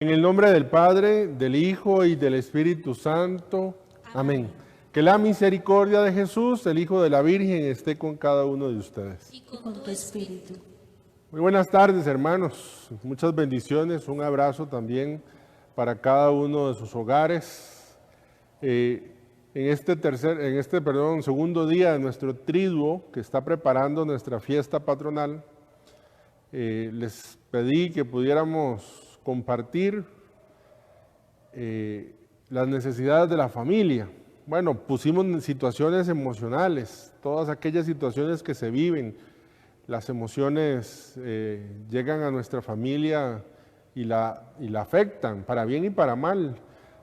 En el nombre del Padre, del Hijo y del Espíritu Santo. Amén. Que la misericordia de Jesús, el Hijo de la Virgen, esté con cada uno de ustedes. Y con tu espíritu. Muy buenas tardes, hermanos. Muchas bendiciones. Un abrazo también para cada uno de sus hogares. En este segundo día de nuestro triduo, que está preparando nuestra fiesta patronal, les pedí que pudiéramos compartir las necesidades de la familia. Bueno, pusimos situaciones emocionales, todas aquellas situaciones que se viven. Las emociones llegan a nuestra familia y la afectan, para bien y para mal.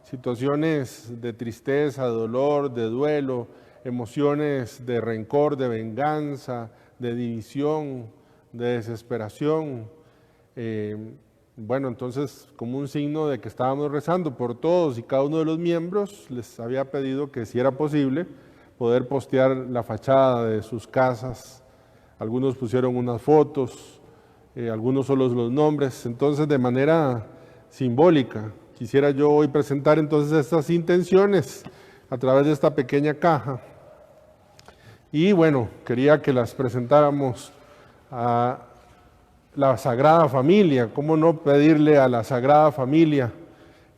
Situaciones de tristeza, de dolor, de duelo, emociones de rencor, de venganza, de división, de desesperación. Bueno, entonces, como un signo de que estábamos rezando por todos y cada uno de los miembros, les había pedido que, si era posible, poder postear la fachada de sus casas. Algunos pusieron unas fotos, algunos solo los nombres. Entonces, de manera simbólica, quisiera yo hoy presentar entonces estas intenciones a través de esta pequeña caja. Y bueno, quería que las presentáramos a la Sagrada Familia. ¿Cómo no pedirle a la Sagrada Familia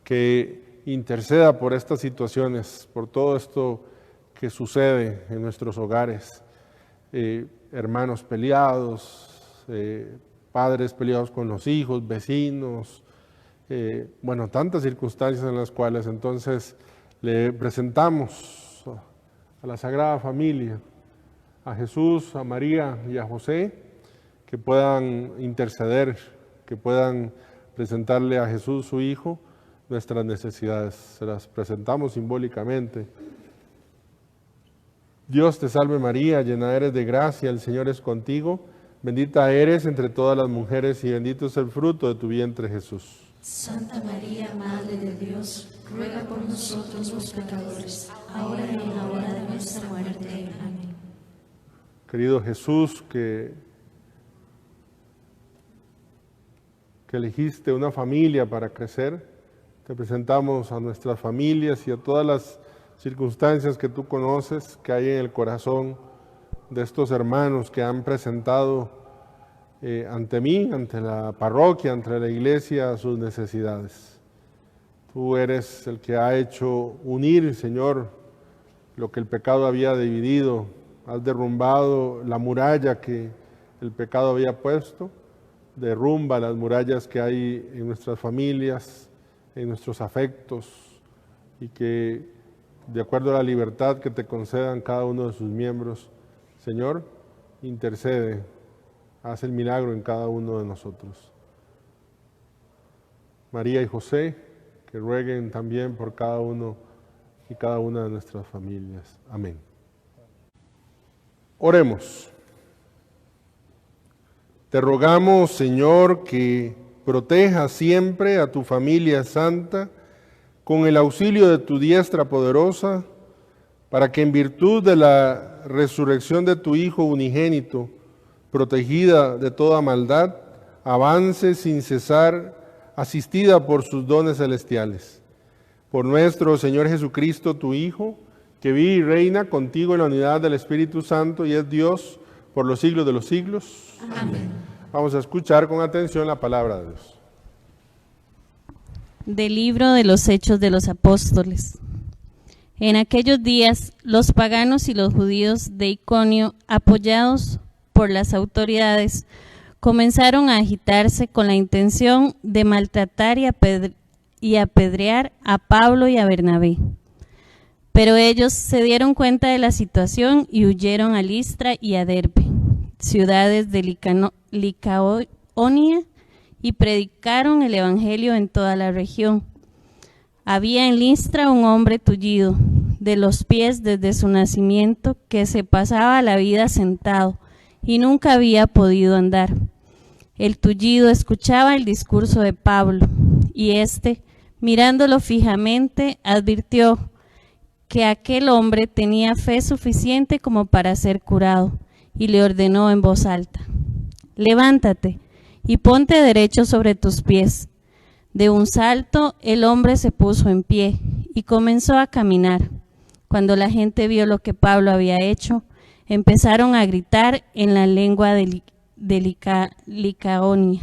que interceda por estas situaciones, por todo esto que sucede en nuestros hogares? Hermanos peleados, padres peleados con los hijos, vecinos, bueno, tantas circunstancias en las cuales entonces le presentamos a la Sagrada Familia, a Jesús, a María y a José, que puedan interceder, que puedan presentarle a Jesús, su Hijo, nuestras necesidades. Se las presentamos simbólicamente. Dios te salve María, llena eres de gracia, el Señor es contigo. Bendita eres entre todas las mujeres y bendito es el fruto de tu vientre, Jesús. Santa María, Madre de Dios, ruega por nosotros los pecadores, ahora y en la hora de nuestra muerte. Amén. Querido Jesús, que elegiste una familia para crecer, te presentamos a nuestras familias y a todas las circunstancias que tú conoces, que hay en el corazón de estos hermanos que han presentado ante mí, ante la parroquia, ante la iglesia, sus necesidades. Tú eres el que ha hecho unir, Señor, lo que el pecado había dividido. Has derrumbado la muralla que el pecado había puesto. Derrumba las murallas que hay en nuestras familias, en nuestros afectos, y que, de acuerdo a la libertad que te concedan cada uno de sus miembros, Señor, intercede, haz el milagro en cada uno de nosotros. María y José, que rueguen también por cada uno y cada una de nuestras familias. Amén. Oremos. Te rogamos, Señor, que protejas siempre a tu familia santa con el auxilio de tu diestra poderosa, para que en virtud de la resurrección de tu Hijo unigénito, protegida de toda maldad, avance sin cesar, asistida por sus dones celestiales. Por nuestro Señor Jesucristo, tu Hijo, que vive y reina contigo en la unidad del Espíritu Santo y es Dios por los siglos de los siglos. Amén. Vamos a escuchar con atención la palabra de Dios. Del libro de los Hechos de los Apóstoles. En aquellos días, los paganos y los judíos de Iconio, apoyados por las autoridades, comenzaron a agitarse con la intención de maltratar y apedrear a Pablo y a Bernabé. Pero ellos se dieron cuenta de la situación y huyeron a Listra y a Derbe, ciudades de Licaonia, y predicaron el evangelio en toda la región. Había en Listra un hombre tullido de los pies desde su nacimiento, que se pasaba la vida sentado y nunca había podido andar. El tullido escuchaba el discurso de Pablo y éste, mirándolo fijamente, advirtió que aquel hombre tenía fe suficiente como para ser curado, y le ordenó en voz alta: levántate y ponte derecho sobre tus pies. De un salto, el hombre se puso en pie y comenzó a caminar. Cuando la gente vio lo que Pablo había hecho, empezaron a gritar en la lengua de Licaonia.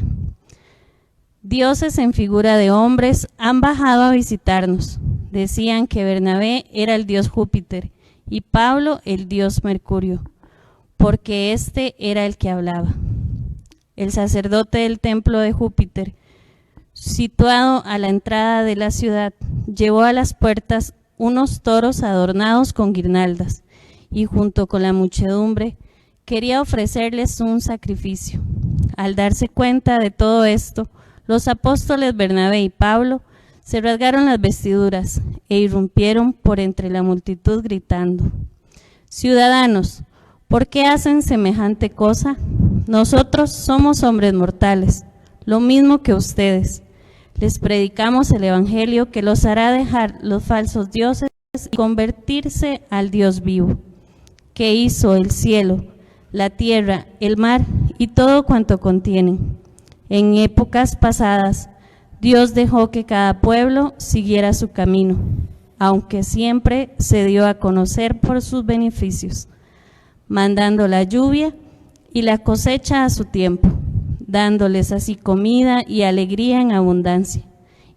Dioses en figura de hombres han bajado a visitarnos. Decían que Bernabé era el dios Júpiter y Pablo el dios Mercurio, porque este era el que hablaba. El sacerdote del templo de Júpiter, situado a la entrada de la ciudad, llevó a las puertas unos toros adornados con guirnaldas y junto con la muchedumbre quería ofrecerles un sacrificio. Al darse cuenta de todo esto, los apóstoles Bernabé y Pablo se rasgaron las vestiduras e irrumpieron por entre la multitud gritando: «Ciudadanos, ¿por qué hacen semejante cosa? Nosotros somos hombres mortales, lo mismo que ustedes. Les predicamos el evangelio que los hará dejar los falsos dioses y convertirse al Dios vivo, que hizo el cielo, la tierra, el mar y todo cuanto contienen. En épocas pasadas, Dios dejó que cada pueblo siguiera su camino, aunque siempre se dio a conocer por sus beneficios, mandando la lluvia y la cosecha a su tiempo, dándoles así comida y alegría en abundancia.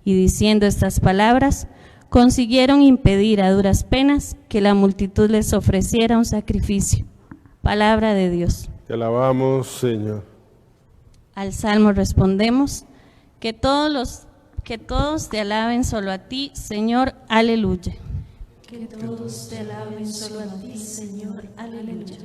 Y diciendo estas palabras, consiguieron impedir a duras penas que la multitud les ofreciera un sacrificio». Palabra de Dios. Te alabamos, Señor. Al Salmo respondemos: que todos te alaben solo a ti, Señor, aleluya. Que todos te alaben solo a ti, Señor, aleluya.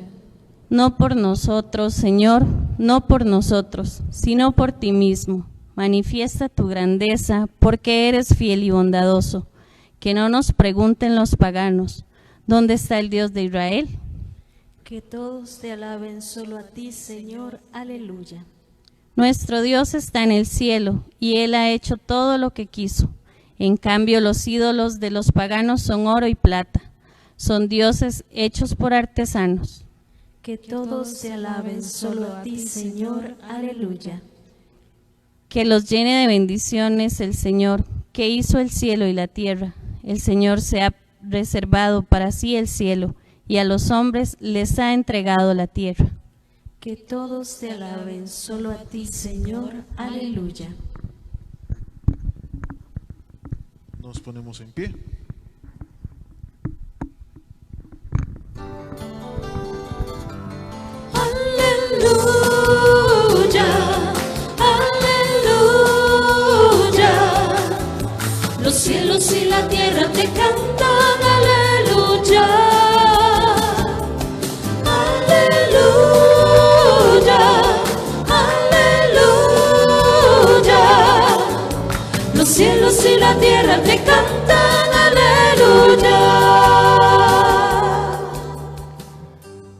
No por nosotros, Señor, no por nosotros, sino por ti mismo. Manifiesta tu grandeza, porque eres fiel y bondadoso. Que no nos pregunten los paganos: ¿dónde está el Dios de Israel? Que todos te alaben solo a ti, Señor, aleluya. Nuestro Dios está en el cielo, y Él ha hecho todo lo que quiso. En cambio, los ídolos de los paganos son oro y plata, son dioses hechos por artesanos. Que todos te alaben solo a ti, Señor, aleluya. Que los llene de bendiciones el Señor, que hizo el cielo y la tierra. El Señor se ha reservado para sí el cielo, y a los hombres les ha entregado la tierra. Que todos te alaben solo a ti, Señor, aleluya. Nos ponemos en pie. Aleluya, aleluya. Los cielos y la tierra te cantan, aleluya. Los cielos y la tierra te cantan, aleluya.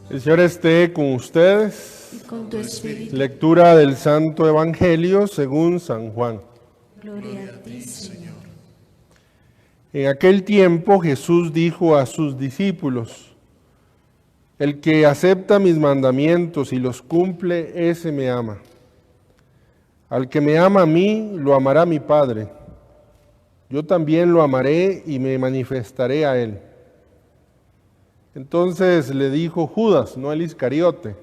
El Señor esté con ustedes. Y con tu espíritu. Lectura del Santo Evangelio según San Juan. Gloria a ti, Señor. En aquel tiempo Jesús dijo a sus discípulos: el que acepta mis mandamientos y los cumple, ese me ama. Al que me ama a mí, lo amará mi Padre. Yo también lo amaré y me manifestaré a él. Entonces le dijo Judas, no el Iscariote: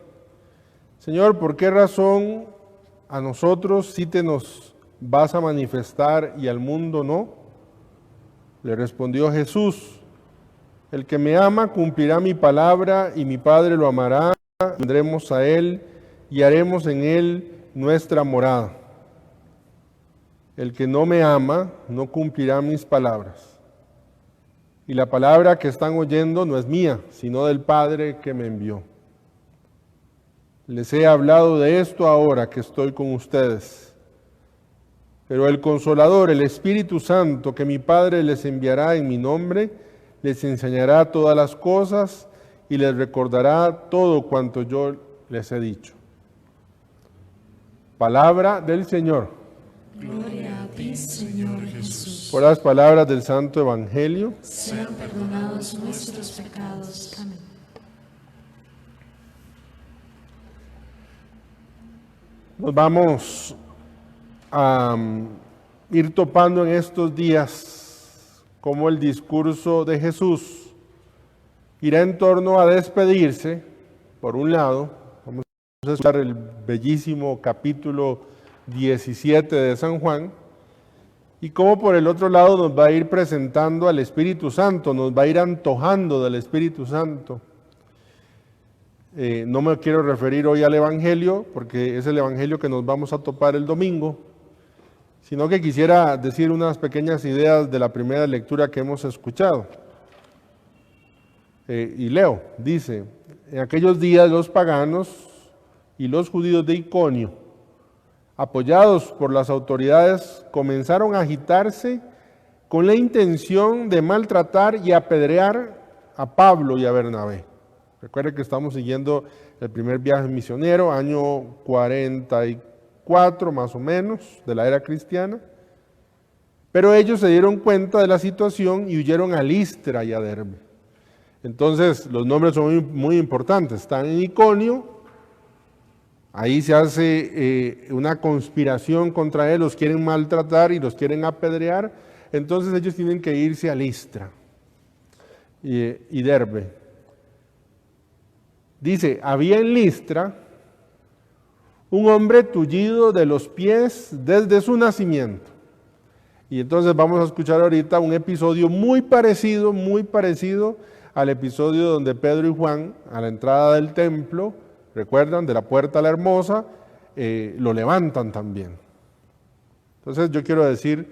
Señor, ¿por qué razón a nosotros sí te nos vas a manifestar y al mundo no? Le respondió Jesús: el que me ama cumplirá mi palabra y mi Padre lo amará, vendremos a él y haremos en él nuestra morada. El que no me ama no cumplirá mis palabras. Y la palabra que están oyendo no es mía, sino del Padre que me envió. Les he hablado de esto ahora que estoy con ustedes. Pero el Consolador, el Espíritu Santo, que mi Padre les enviará en mi nombre, les enseñará todas las cosas y les recordará todo cuanto yo les he dicho. Palabra del Señor. Gloria a ti, Señor Jesús. Por las palabras del Santo Evangelio, Sean perdonados nuestros pecados. Amén. nos vamos a ir topando en estos días cómo el discurso de Jesús irá en torno a despedirse, por un lado. Vamos a escuchar el bellísimo capítulo 17 de San Juan, y cómo por el otro lado nos va a ir presentando al Espíritu Santo, nos va a ir antojando del Espíritu Santo. No me quiero referir hoy al Evangelio, porque es el Evangelio que nos vamos a topar el domingo, sino que quisiera decir unas pequeñas ideas de la primera lectura que hemos escuchado. Y leo, dice: en aquellos días los paganos y los judíos de Iconio, apoyados por las autoridades, comenzaron a agitarse con la intención de maltratar y apedrear a Pablo y a Bernabé. Recuerden que estamos siguiendo el primer viaje misionero, año 44 más o menos de la era cristiana, pero ellos se dieron cuenta de la situación y huyeron a Listra y a Derbe. Entonces los nombres son muy importantes. Están en Iconio. Ahí se hace una conspiración contra él, los quieren maltratar y los quieren apedrear. Entonces ellos tienen que irse a Listra y Derbe. Dice: había en Listra un hombre tullido de los pies desde su nacimiento. Y entonces vamos a escuchar ahorita un episodio muy parecido al episodio donde Pedro y Juan, a la entrada del templo, recuerdan, de la puerta a la hermosa, lo levantan también. Entonces yo quiero decir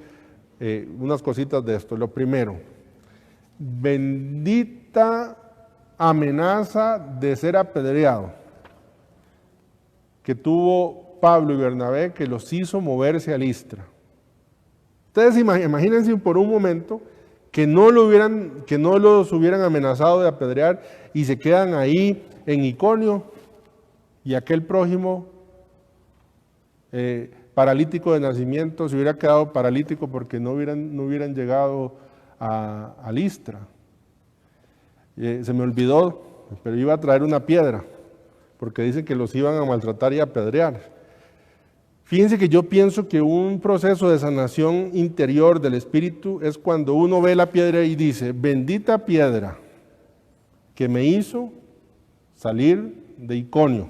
unas cositas de esto. Lo primero, bendita amenaza de ser apedreado que tuvo Pablo y Bernabé, que los hizo moverse a Listra. Ustedes imagínense por un momento que no los hubieran amenazado de apedrear y se quedan ahí en Iconio, y aquel prójimo paralítico de nacimiento se hubiera quedado paralítico porque no hubieran llegado a Listra. Se me olvidó, pero iba a traer una piedra, porque dicen que los iban a maltratar y apedrear. Fíjense que yo pienso que un proceso de sanación interior del espíritu es cuando uno ve la piedra y dice: bendita piedra que me hizo salir de Iconio,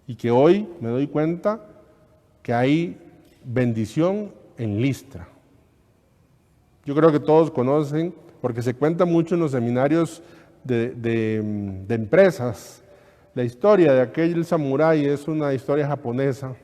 y que hoy me doy cuenta que hay bendición en Listra. Yo creo que todos conocen, porque se cuenta mucho en los seminarios de empresas, la historia de aquel samurái. Es una historia japonesa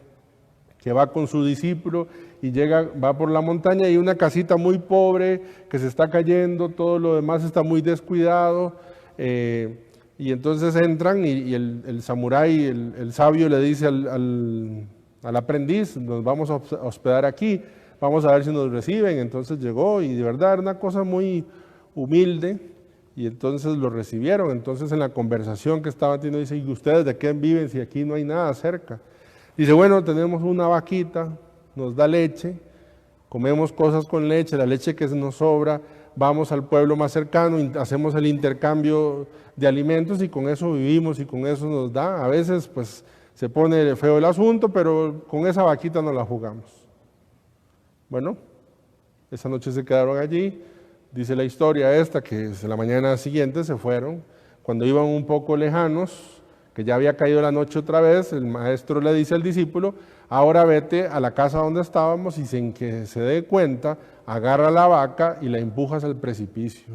que va con su discípulo y va por la montaña, y una casita muy pobre que se está cayendo, todo lo demás está muy descuidado, y entonces entran y el samurái, el sabio, le dice al aprendiz: nos vamos a hospedar aquí, vamos a ver si nos reciben. Entonces llegó y de verdad era una cosa muy humilde, y entonces lo recibieron. Entonces en la conversación que estaban teniendo dice: ¿y ustedes de qué viven si aquí no hay nada cerca? Dice: bueno, tenemos una vaquita, nos da leche, comemos cosas con leche, la leche que nos sobra, vamos al pueblo más cercano, hacemos el intercambio de alimentos y con eso vivimos y con eso nos da. A veces pues se pone feo el asunto, pero con esa vaquita nos la jugamos. Bueno, esa noche se quedaron allí. Dice la historia esta que la mañana siguiente se fueron. Cuando iban un poco lejanos, que ya había caído la noche otra vez, el maestro le dice al discípulo: ahora vete a la casa donde estábamos y sin que se dé cuenta, agarra la vaca y la empujas al precipicio.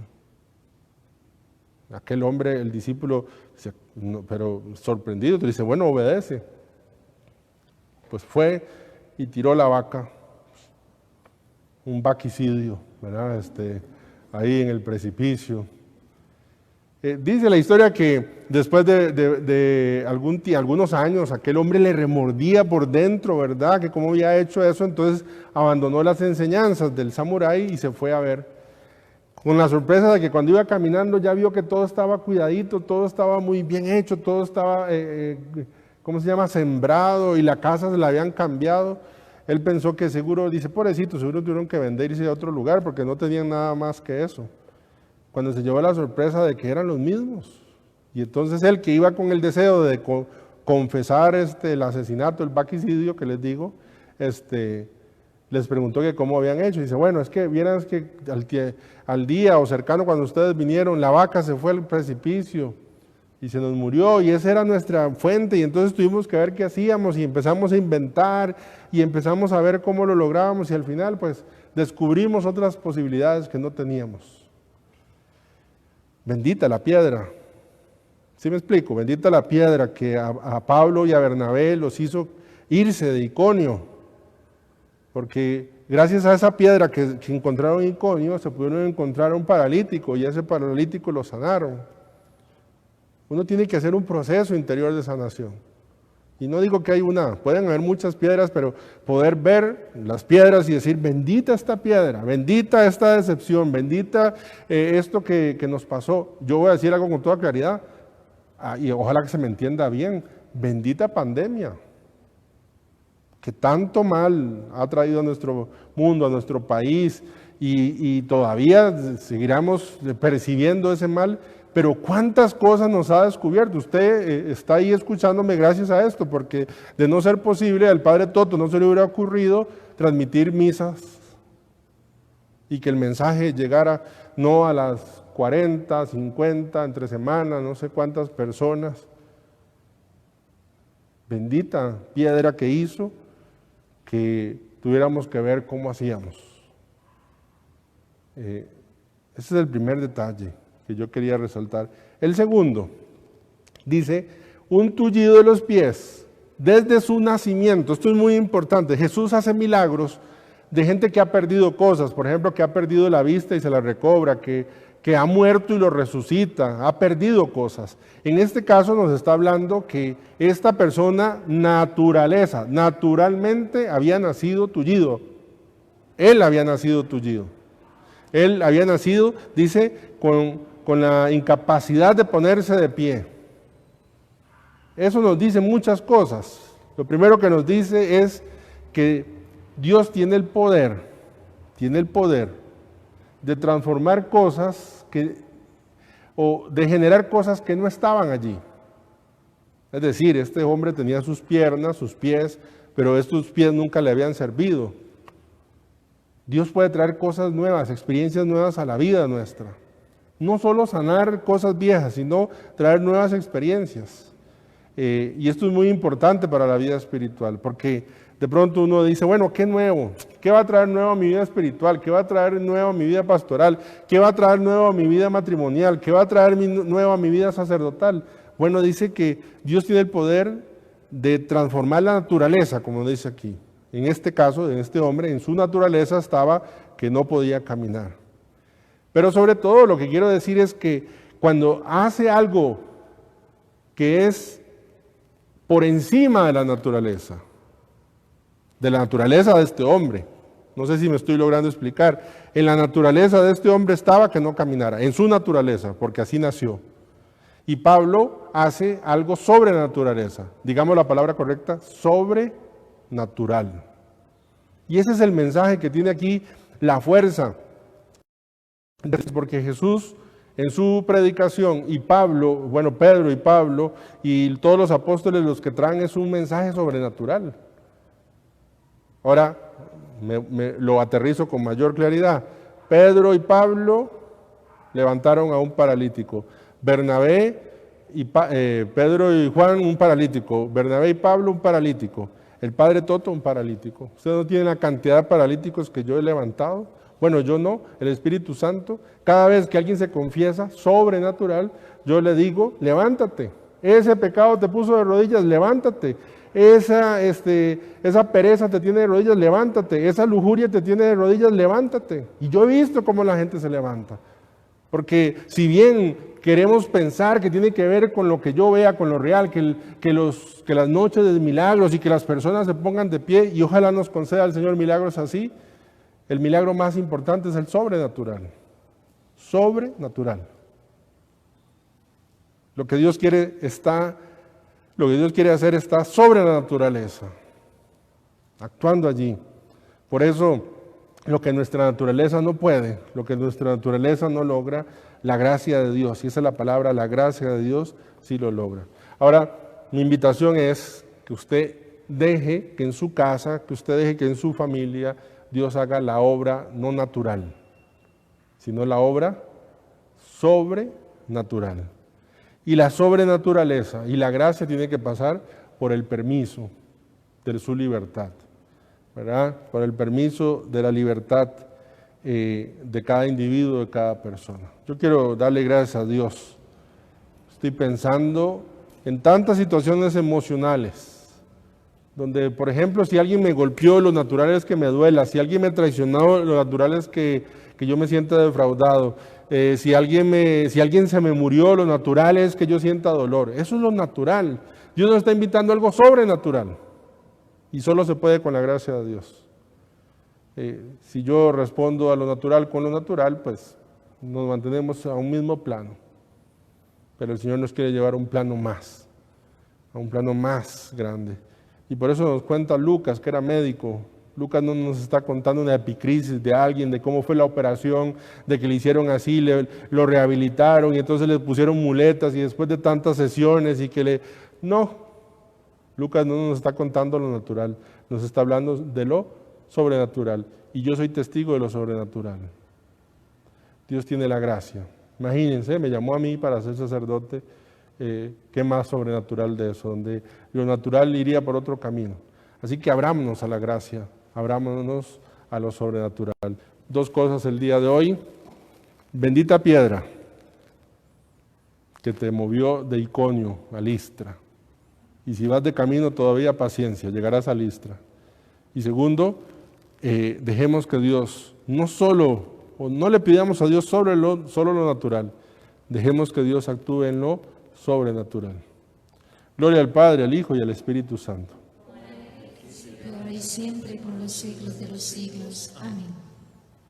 Aquel hombre, el discípulo, dice, no, pero sorprendido, dice: bueno, obedece. Pues fue y tiró la vaca, un vaquicidio, ¿verdad? Ahí en el precipicio. Dice la historia que después de algunos años, aquel hombre le remordía por dentro, ¿verdad? Que cómo había hecho eso. Entonces abandonó las enseñanzas del samurái y se fue a ver. Con la sorpresa de que cuando iba caminando ya vio que todo estaba cuidadito, todo estaba muy bien hecho, todo estaba, sembrado, y la casa se la habían cambiado. Él pensó que seguro, dice, pobrecito, seguro tuvieron que vender y irse a otro lugar porque no tenían nada más que eso. Cuando se llevó la sorpresa de que eran los mismos. Y entonces él, que iba con el deseo de confesar el asesinato, el vaquicidio que les digo, Les preguntó que cómo habían hecho. Dice, bueno, es que vieran que al día o cercano cuando ustedes vinieron, la vaca se fue al precipicio y se nos murió, y esa era nuestra fuente, y entonces tuvimos que ver qué hacíamos, y empezamos a inventar, y empezamos a ver cómo lo lográbamos, y al final pues descubrimos otras posibilidades que no teníamos. Bendita la piedra. ¿Sí me explico? Bendita la piedra que a Pablo y a Bernabé los hizo irse de Iconio, porque gracias a esa piedra que encontraron en Iconio se pudieron encontrar a un paralítico, y ese paralítico lo sanaron. Uno tiene que hacer un proceso interior de sanación. Y no digo que hay una, pueden haber muchas piedras, pero poder ver las piedras y decir, bendita esta piedra, bendita esta decepción, bendita esto que nos pasó. Yo voy a decir algo con toda claridad, y ojalá que se me entienda bien, bendita pandemia, que tanto mal ha traído a nuestro mundo, a nuestro país, y todavía seguiremos percibiendo ese mal. Pero cuántas cosas nos ha descubierto. Usted está ahí escuchándome gracias a esto, porque de no ser posible al Padre Toto no se le hubiera ocurrido transmitir misas y que el mensaje llegara no a las 40, 50, entre semanas, no sé cuántas personas. Bendita piedra que hizo que tuviéramos que ver cómo hacíamos. Ese es el primer detalle que yo quería resaltar. El segundo, dice, un tullido de los pies desde su nacimiento. Esto es muy importante. Jesús hace milagros de gente que ha perdido cosas, por ejemplo, que ha perdido la vista y se la recobra, que ha muerto y lo resucita, ha perdido cosas. En este caso nos está hablando que esta persona naturalmente había nacido tullido. Él había nacido tullido. Él había nacido, dice, con la incapacidad de ponerse de pie. Eso nos dice muchas cosas. Lo primero que nos dice es que Dios tiene el poder de transformar cosas o de generar cosas que no estaban allí. Es decir, este hombre tenía sus piernas, sus pies, pero estos pies nunca le habían servido. Dios puede traer cosas nuevas, experiencias nuevas a la vida nuestra. No solo sanar cosas viejas, sino traer nuevas experiencias. Y esto es muy importante para la vida espiritual, porque de pronto uno dice, bueno, ¿qué nuevo? ¿Qué va a traer nuevo a mi vida espiritual? ¿Qué va a traer nuevo a mi vida pastoral? ¿Qué va a traer nuevo a mi vida matrimonial? ¿Qué va a traer nuevo a mi vida sacerdotal? Bueno, dice que Dios tiene el poder de transformar la naturaleza, como dice aquí. En este caso, en este hombre, en su naturaleza estaba que no podía caminar. Pero sobre todo lo que quiero decir es que cuando hace algo que es por encima de la naturaleza de este hombre, no sé si me estoy logrando explicar, en la naturaleza de este hombre estaba que no caminara, en su naturaleza, porque así nació. Y Pablo hace algo sobre la naturaleza, digamos la palabra correcta, sobrenatural. Y ese es el mensaje que tiene aquí la fuerza. Porque Jesús en su predicación y Pedro y Pablo y todos los apóstoles los que traen es un mensaje sobrenatural. Ahora lo aterrizo con mayor claridad. Pedro y Pablo levantaron a un paralítico. Pedro y Juan un paralítico. Bernabé y Pablo un paralítico. El Padre Toto un paralítico. Ustedes no tienen la cantidad de paralíticos que yo he levantado. Bueno, yo no, el Espíritu Santo, cada vez que alguien se confiesa sobrenatural, yo le digo, levántate, ese pecado te puso de rodillas, levántate, esa pereza te tiene de rodillas, levántate, esa lujuria te tiene de rodillas, levántate. Y yo he visto cómo la gente se levanta, porque si bien queremos pensar que tiene que ver con lo que yo vea, con lo real, que las noches de milagros y que las personas se pongan de pie, y ojalá nos conceda el Señor milagros así, el milagro más importante es el sobrenatural. Sobrenatural. Lo que Dios quiere hacer está sobre la naturaleza, actuando allí. Por eso, lo que nuestra naturaleza no puede, lo que nuestra naturaleza no logra, la gracia de Dios, y esa es la palabra, la gracia de Dios sí lo logra. Ahora, mi invitación es que usted deje que en su casa, que usted deje que en su familia, Dios haga la obra no natural, sino la obra sobrenatural. Y la sobrenaturaleza y la gracia tiene que pasar por el permiso de su libertad, ¿verdad? Por el permiso de la libertad de cada individuo, de cada persona. Yo quiero darle gracias a Dios. Estoy pensando en tantas situaciones emocionales, donde, por ejemplo, si alguien me golpeó, lo natural es que me duela. Si alguien me traicionó, lo natural es que yo me sienta defraudado. Si alguien se me murió, lo natural es que yo sienta dolor. Eso es lo natural. Dios nos está invitando a algo sobrenatural. Y solo se puede con la gracia de Dios. Si yo respondo a lo natural con lo natural, pues nos mantenemos a un mismo plano. Pero el Señor nos quiere llevar a un plano más grande. Y por eso nos cuenta Lucas, que era médico. Lucas no nos está contando una epicrisis de alguien, de cómo fue la operación, de que le hicieron así, lo rehabilitaron y entonces le pusieron muletas y después de tantas sesiones No, Lucas no nos está contando lo natural, nos está hablando de lo sobrenatural. Y yo soy testigo de lo sobrenatural. Dios tiene la gracia. Imagínense, me llamó a mí para ser sacerdote. ¿Qué más sobrenatural de eso? Donde lo natural iría por otro camino. Así que abrámonos a la gracia, abrámonos a lo sobrenatural. Dos cosas el día de hoy. Bendita piedra que te movió de Iconio a Listra. Y si vas de camino todavía paciencia, llegarás a Listra. Y segundo, dejemos que Dios no le pidamos a Dios solo lo natural, dejemos que Dios actúe en lo sobrenatural. Gloria al Padre, al Hijo y al Espíritu Santo. Ahora y siempre por los siglos de los siglos. Amén.